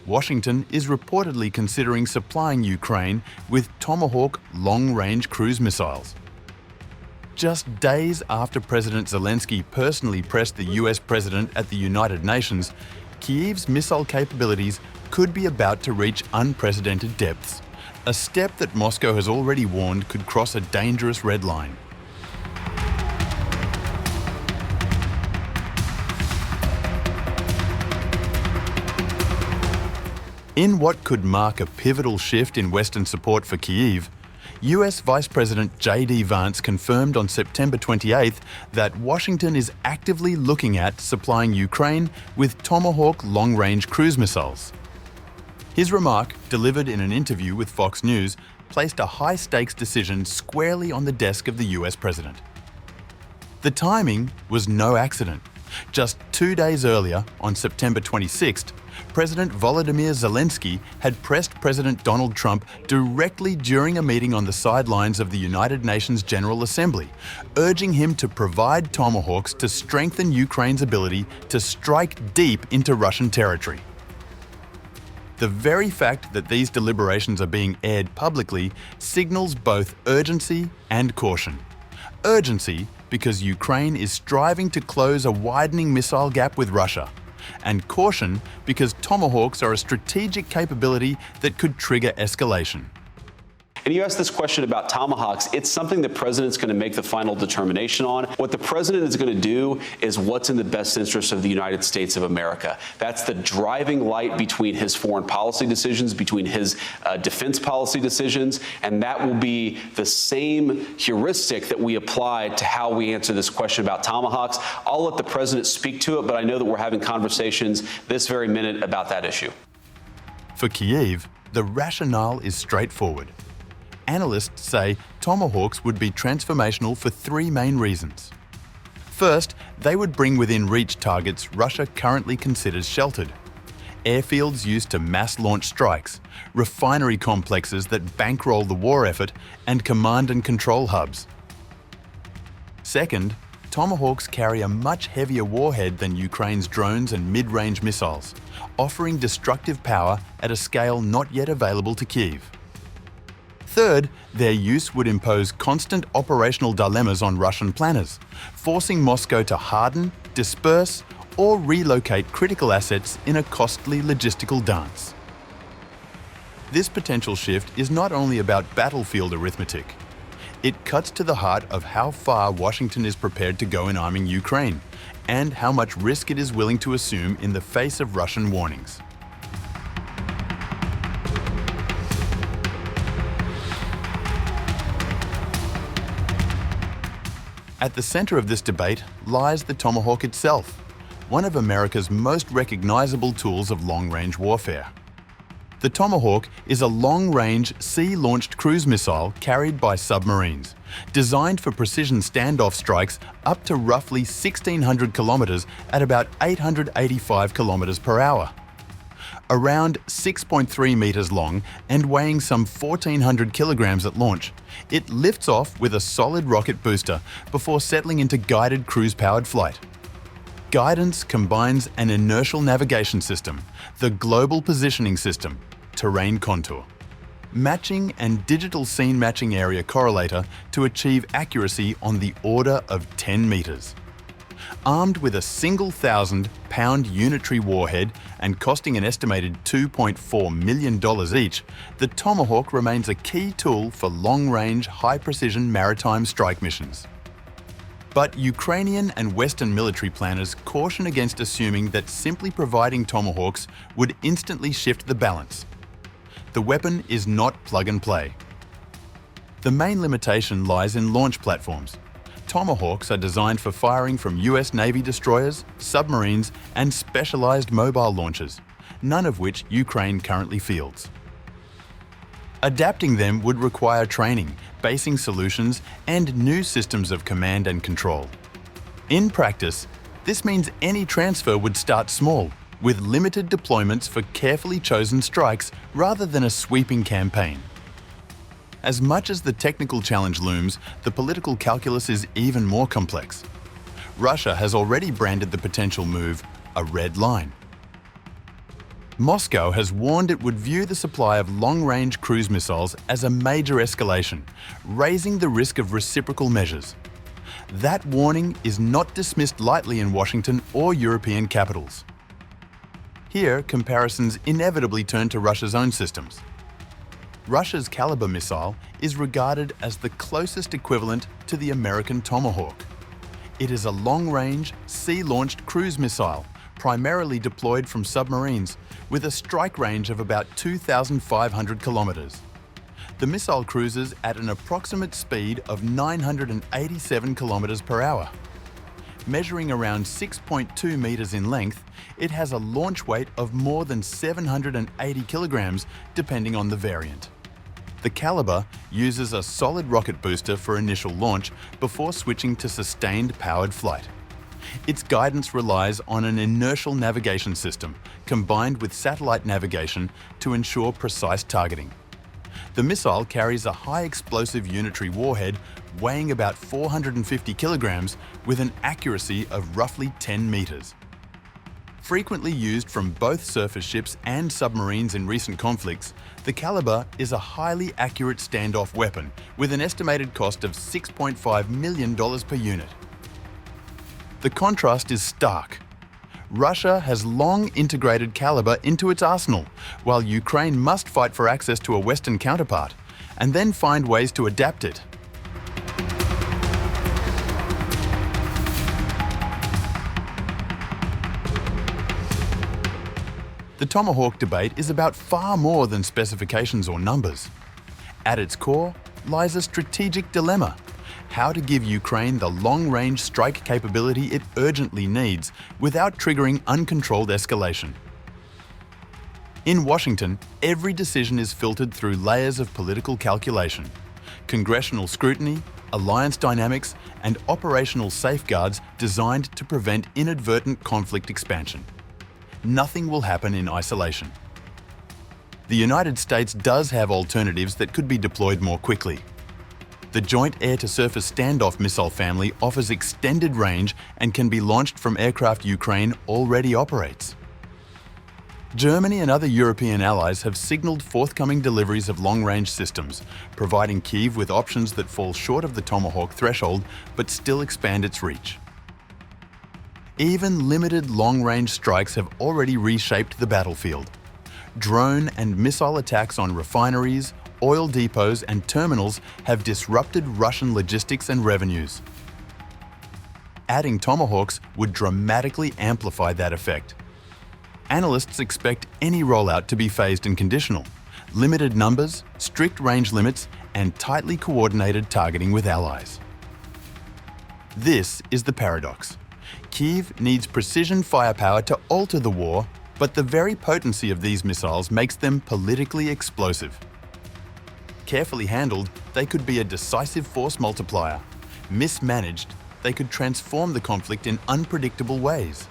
Washington is reportedly considering supplying Ukraine with Tomahawk long-range cruise missiles. Just days after President Zelensky personally pressed the US President at the United Nations, Kyiv's missile capabilities could be about to reach unprecedented depths, a step that Moscow has already warned could cross a dangerous red line. In what could mark a pivotal shift in Western support for Kyiv, US Vice-President J.D. Vance confirmed on September 28th that Washington is actively looking at supplying Ukraine with Tomahawk long-range cruise missiles. His remark, delivered in an interview with Fox News, placed a high-stakes decision squarely on the desk of the US President. The timing was no accident. Just 2 days earlier, on September 26th, President Volodymyr Zelensky had pressed President Donald Trump directly during a meeting on the sidelines of the United Nations General Assembly, urging him to provide Tomahawks to strengthen Ukraine's ability to strike deep into Russian territory. The very fact that these deliberations are being aired publicly signals both urgency and caution. Urgency because Ukraine is striving to close a widening missile gap with Russia, and caution because Tomahawks are a strategic capability that could trigger escalation. And you asked this question about Tomahawks. It's something the president's going to make the final determination on. What the president is going to do is what's in the best interest of the United States of America. That's the driving light between his foreign policy decisions, between his defense policy decisions, and that will be the same heuristic that we apply to how we answer this question about Tomahawks. I'll let the president speak to it, but I know that we're having conversations this very minute about that issue. For Kyiv, the rationale is straightforward. Analysts say Tomahawks would be transformational for 3 main reasons. First, they would bring within reach targets Russia currently considers sheltered. Airfields used to mass launch strikes, refinery complexes that bankroll the war effort, and command and control hubs. Second, Tomahawks carry a much heavier warhead than Ukraine's drones and mid-range missiles, offering destructive power at a scale not yet available to Kyiv. Third, their use would impose constant operational dilemmas on Russian planners, forcing Moscow to harden, disperse, or relocate critical assets in a costly logistical dance. This potential shift is not only about battlefield arithmetic. It cuts to the heart of how far Washington is prepared to go in arming Ukraine, and how much risk it is willing to assume in the face of Russian warnings. At the center of this debate lies the Tomahawk itself, one of America's most recognizable tools of long-range warfare. The Tomahawk is a long-range, sea-launched cruise missile carried by submarines, designed for precision standoff strikes up to roughly 1,600 kilometers at about 885 kilometers per hour. Around 6.3 meters long and weighing some 1,400 kilograms at launch, it lifts off with a solid rocket booster before settling into guided cruise-powered flight. Guidance combines an inertial navigation system, the Global Positioning System, terrain contour, matching and digital scene matching area correlator to achieve accuracy on the order of 10 meters. Armed with a single 1,000-pound unitary warhead and costing an estimated $2.4 million each, the Tomahawk remains a key tool for long-range, high-precision maritime strike missions. But Ukrainian and Western military planners caution against assuming that simply providing Tomahawks would instantly shift the balance. The weapon is not plug-and-play. The main limitation lies in launch platforms. Tomahawks are designed for firing from US Navy destroyers, submarines, and specialized mobile launchers, none of which Ukraine currently fields. Adapting them would require training, basing solutions, and new systems of command and control. In practice, this means any transfer would start small, with limited deployments for carefully chosen strikes rather than a sweeping campaign. As much as the technical challenge looms, the political calculus is even more complex. Russia has already branded the potential move a red line. Moscow has warned it would view the supply of long-range cruise missiles as a major escalation, raising the risk of reciprocal measures. That warning is not dismissed lightly in Washington or European capitals. Here, comparisons inevitably turn to Russia's own systems. Russia's Kalibr missile is regarded as the closest equivalent to the American Tomahawk. It is a long-range, sea-launched cruise missile, primarily deployed from submarines, with a strike range of about 2,500 kilometers. The missile cruises at an approximate speed of 987 kilometers per hour. Measuring around 6.2 meters in length, it has a launch weight of more than 780 kilograms, depending on the variant. The Kalibr uses a solid rocket booster for initial launch before switching to sustained powered flight. Its guidance relies on an inertial navigation system combined with satellite navigation to ensure precise targeting. The missile carries a high explosive unitary warhead weighing about 450 kilograms with an accuracy of roughly 10 meters. Frequently used from both surface ships and submarines in recent conflicts, the Kalibr is a highly accurate standoff weapon with an estimated cost of $6.5 million per unit. The contrast is stark. Russia has long integrated Kalibr into its arsenal, while Ukraine must fight for access to a Western counterpart, and then find ways to adapt it. The Tomahawk debate is about far more than specifications or numbers. At its core lies a strategic dilemma: how to give Ukraine the long-range strike capability it urgently needs without triggering uncontrolled escalation. In Washington, every decision is filtered through layers of political calculation, congressional scrutiny, alliance dynamics, and operational safeguards designed to prevent inadvertent conflict expansion. Nothing will happen in isolation. The United States does have alternatives that could be deployed more quickly. The Joint Air-to-Surface Standoff missile family offers extended range and can be launched from aircraft Ukraine already operates. Germany and other European allies have signalled forthcoming deliveries of long-range systems, providing Kyiv with options that fall short of the Tomahawk threshold but still expand its reach. Even limited long-range strikes have already reshaped the battlefield. Drone and missile attacks on refineries, oil depots and terminals have disrupted Russian logistics and revenues. Adding Tomahawks would dramatically amplify that effect. Analysts expect any rollout to be phased and conditional: limited numbers, strict range limits, and tightly coordinated targeting with allies. This is the paradox. Kyiv needs precision firepower to alter the war, but the very potency of these missiles makes them politically explosive. Carefully handled, they could be a decisive force multiplier. Mismanaged, they could transform the conflict in unpredictable ways.